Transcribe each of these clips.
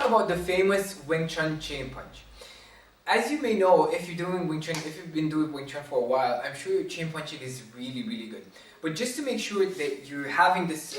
talk about the famous Wing Chun chain punch. As you may know, if you're doing Wing Chun, if you've been doing Wing Chun for a while, I'm sure your chain punching is really, really good. But just to make sure that you're having this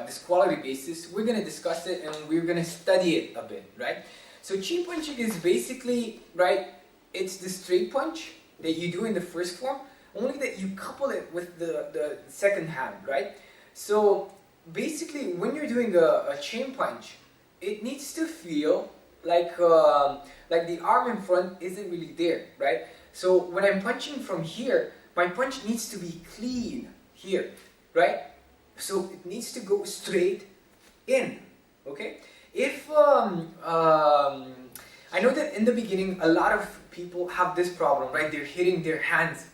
this quality basis, we're gonna discuss it and we're gonna study it a bit, right? So chain punching is basically, right, it's the straight punch that you do in the first form, only that you couple it with the second hand, right? So basically, when you're doing a chain punch, it needs to feel like the arm in front isn't really there, right? So when I'm punching from here, my punch needs to be clean here, right? So it needs to go straight in, okay? If I know that in the beginning, a lot of people have this problem, right? They're hitting their hands,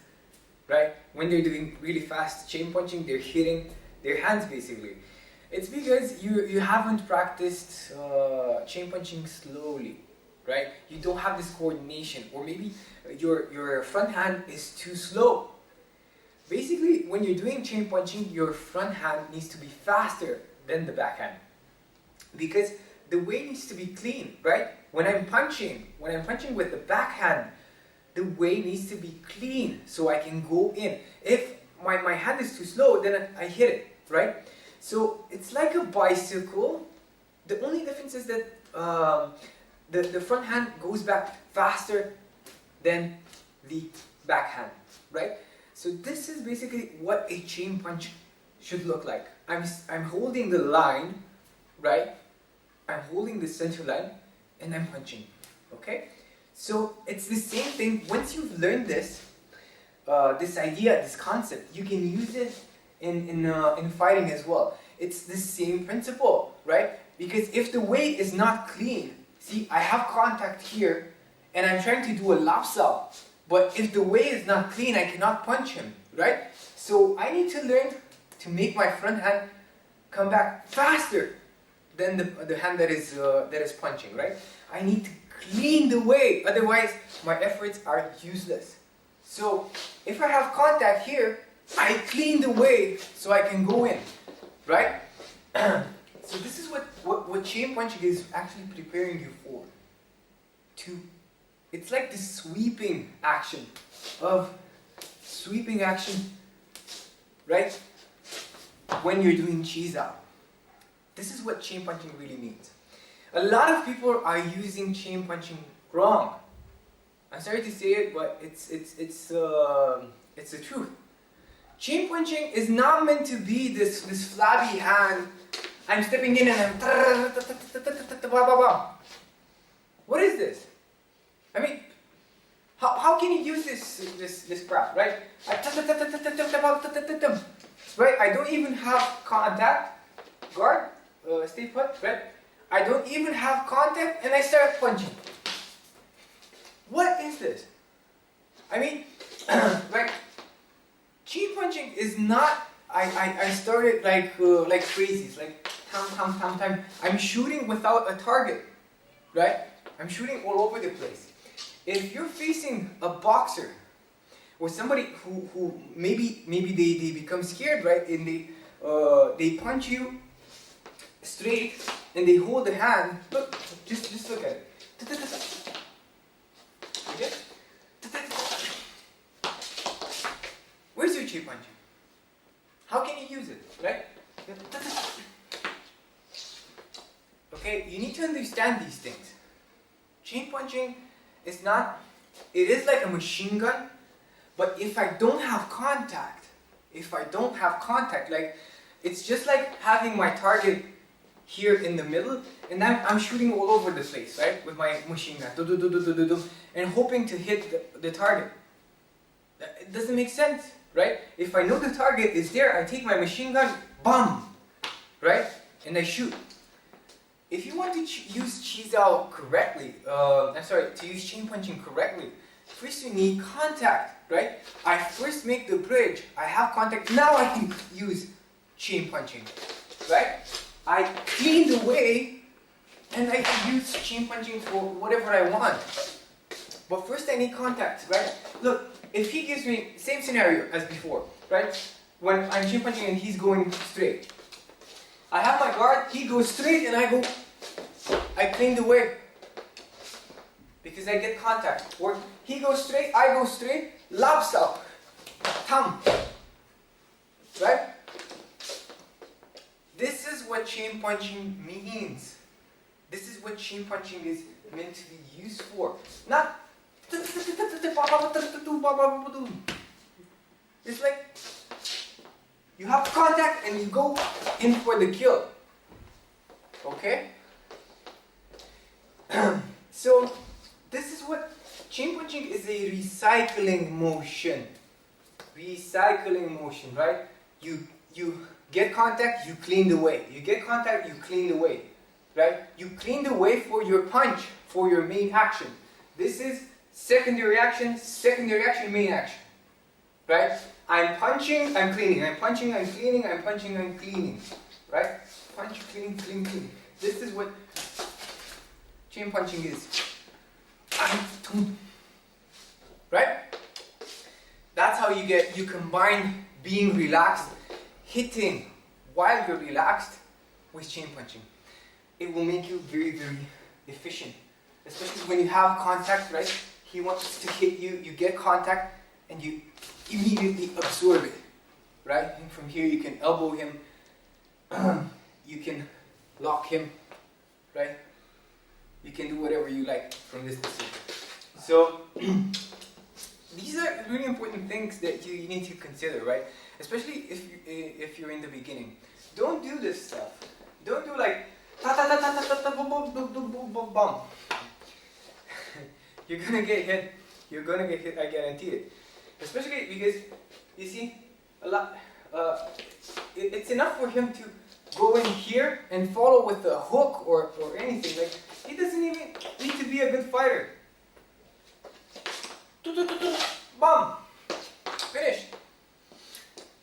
right? When they're doing really fast chain punching, they're hitting their hands basically. It's because you haven't practiced chain punching slowly, right? You don't have this coordination, or maybe your front hand is too slow. Basically, when you're doing chain punching, your front hand needs to be faster than the back hand, because the way needs to be clean, right? When I'm punching with the back hand, the way needs to be clean so I can go in. If my hand is too slow, then I hit it, right? So it's like a bicycle. The only difference is that the front hand goes back faster than the back hand, right? So this is basically what a chain punch should look like. I'm holding the line, right? I'm holding the center line and I'm punching, okay? So it's the same thing. Once you've learned this, this idea, this concept, you can use it in fighting as well. It's the same principle, right? Because if the weight is not clean, see, I have contact here and I'm trying to do a lopsal, but if the weight is not clean, I cannot punch him, right? So I need to learn to make my front hand come back faster than the hand that is punching, right? I need to clean the way, otherwise my efforts are useless. So if I have contact here, I clean the way so I can go in, right? So this is what chain punching is actually preparing you for. It's like the sweeping action, right? When you're doing cheese out. This is what chain punching really means. A lot of people are using chain punching wrong. I'm sorry to say it, but it's the truth. Chain punching is not meant to be this flabby hand. I'm stepping in and I'm what is this? I mean, how can you use this crap, right? Right? I don't even have contact. Guard, stay put, right? I don't even have contact and I start punching. What is this? I mean, right? Chain punching is not. I started like crazies, like tam. I'm shooting without a target, right? I'm shooting all over the place. If you're facing a boxer or somebody who maybe they become scared, right? And they punch you straight and they hold the hand. Look, just look at it. Okay? Where's your chain punching? How can you use it, right? Okay, you need to understand these things. Chain punching is not, it is like a machine gun, but if I don't have contact, like, it's just like having my target here in the middle, and I'm shooting all over the place, right, with my machine gun, and hoping to hit the target. It doesn't make sense, right? If I know the target is there, I take my machine gun, bam, right, and I shoot. If you want to use Chizao correctly, to use chain punching correctly, first you need contact, right? I first make the bridge, I have contact, now I can use chain punching, right? I clean the way, and I can use chain punching for whatever I want. But first I need contact, right? Look, if he gives me, same scenario as before, right? When I'm chain punching and he's going straight. I have my guard, he goes straight and I go I clean the way. Because I get contact. Or he goes straight, I go straight, lap style. Thumb. Right? This is what chain punching means. This is what chain punching is meant to be used for. Not it's like you have contact and you go in for the kill. Okay? So this is what chain punching is, a recycling motion. Recycling motion, right? You get contact, you clean the way. You get contact, you clean the way. Right? You clean the way for your punch, for your main action. This is secondary action, main action. Right? I'm punching, I'm cleaning. I'm punching, I'm cleaning. I'm punching, I'm cleaning. Right? Punch, clean, clean, clean. This is what chain punching is. Right? That's how you combine being relaxed, hitting while you're relaxed with chain punching. It will make you very, very efficient. Especially when you have contact, right? He wants to hit you, you get contact, and you immediately absorb it. Right? And from here you can elbow him, you can lock him, right? You can do whatever you like from this position. So, these are really important things that you need to consider, right? Especially if you're in the beginning. Don't do this stuff. Don't do like ta ta ta ta ta ta boom boom boom boom boom boom boom. You're gonna get hit. You're gonna get hit. I guarantee it. Especially because you see a lot. It's enough for him to go in here and follow with a hook or anything. Like he doesn't even need to be a good fighter. Bam! Finished.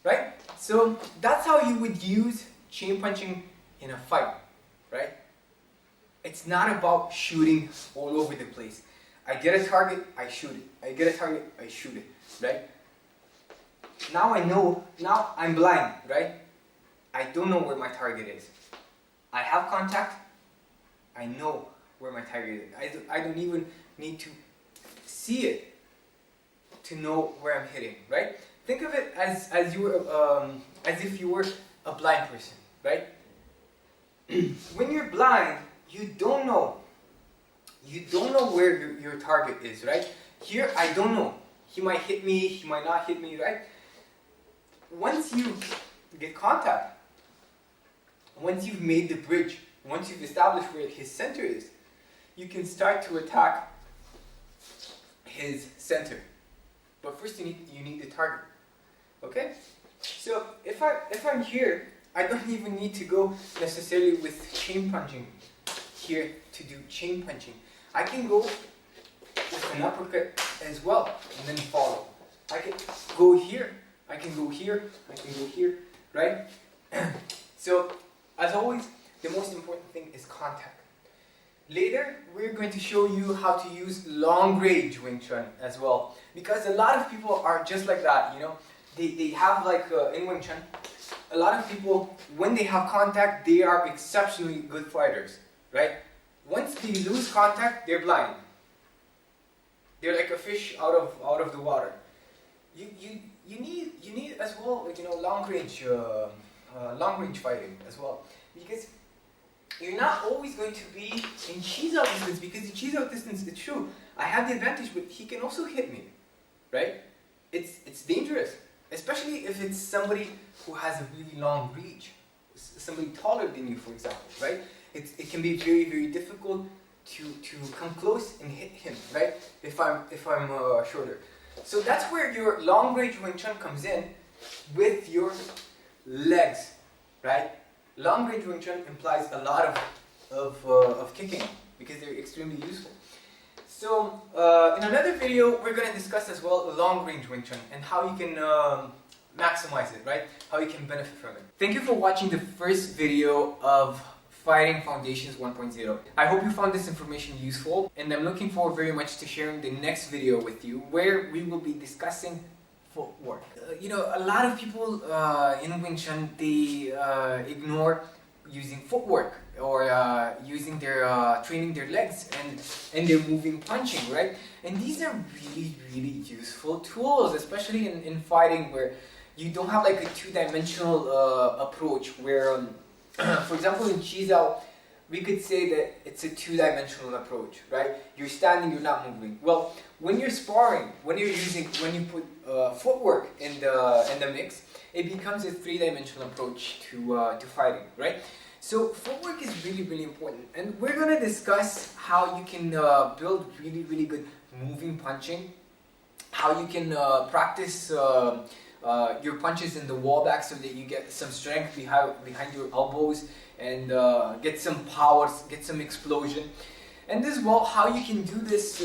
Right? So that's how you would use chain punching in a fight. Right? It's not about shooting all over the place. I get a target, I shoot it. I get a target, I shoot it. Right? Now I know, now I'm blind, right? I don't know where my target is. I have contact, I know where my target is. I don't even need to see it to know where I'm hitting, right? Think of it as if you were a blind person, right? When you're blind, you don't know where your target is, right? Here, I don't know. He might hit me, he might not hit me, right? Once you get contact, once you've made the bridge, once you've established where his center is, you can start to attack his center. But first you need the target. Okay? So if I'm here, I don't even need to go necessarily with chain punching here to do chain punching. I can go with an uppercut as well and then follow. I can go here, I can go here, I can go here, right? So as always, the most important thing is contact. Later, we're going to show you how to use long range Wing Chun as well. Because a lot of people are just like that, you know. They have like, in Wing Chun, a lot of people, when they have contact, they are exceptionally good fighters, right? Once they lose contact, they're blind. They're like a fish out of the water. You need as well, like, you know, long range fighting as well. Because you're not always going to be in cheese out distance, because in cheese out distance, it's true, I have the advantage, but he can also hit me, right? It's dangerous, especially if it's somebody who has a really long reach, somebody taller than you, for example, right? It can be very, very difficult to come close and hit him, right? If I'm shorter. So that's where your long range Wing Chun comes in with your legs, right? Long range Wing Chun implies a lot of kicking because they're extremely useful. So in another video, we're going to discuss as well long range Wing Chun and how you can maximize it, right? How you can benefit from it. Thank you for watching the first video of Fighting Foundations 1.0. I hope you found this information useful, and I'm looking forward very much to sharing the next video with you where we will be discussing footwork. You know, a lot of people in Wing Chun, they ignore using footwork or using their training their legs and their moving punching, right? And these are really useful tools, especially in fighting where you don't have like a two-dimensional approach where for example in Chizao we could say that it's a two-dimensional approach, right? You're standing, you're not moving. Well, when you're sparring, when you put footwork in the mix, it becomes a three-dimensional approach to fighting, right? So footwork is really important, and we're gonna discuss how you can build really good moving punching, how you can practice your punches in the wall back so that you get some strength behind your elbows and get some power, get some explosion. And as well, how you can do this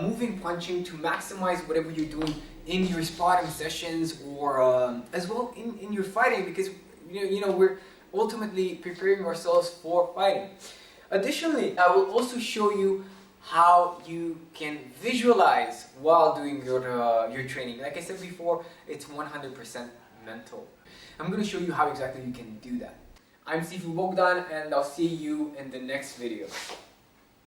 moving punching to maximize whatever you're doing in your sparring sessions or as well in your fighting, because you know we're ultimately preparing ourselves for fighting. Additionally, I will also show you how you can visualize while doing your training. Like I said before, it's 100% mental. I'm going to show you how exactly you can do that. I'm Sifu Bogdan, and I'll see you in the next video.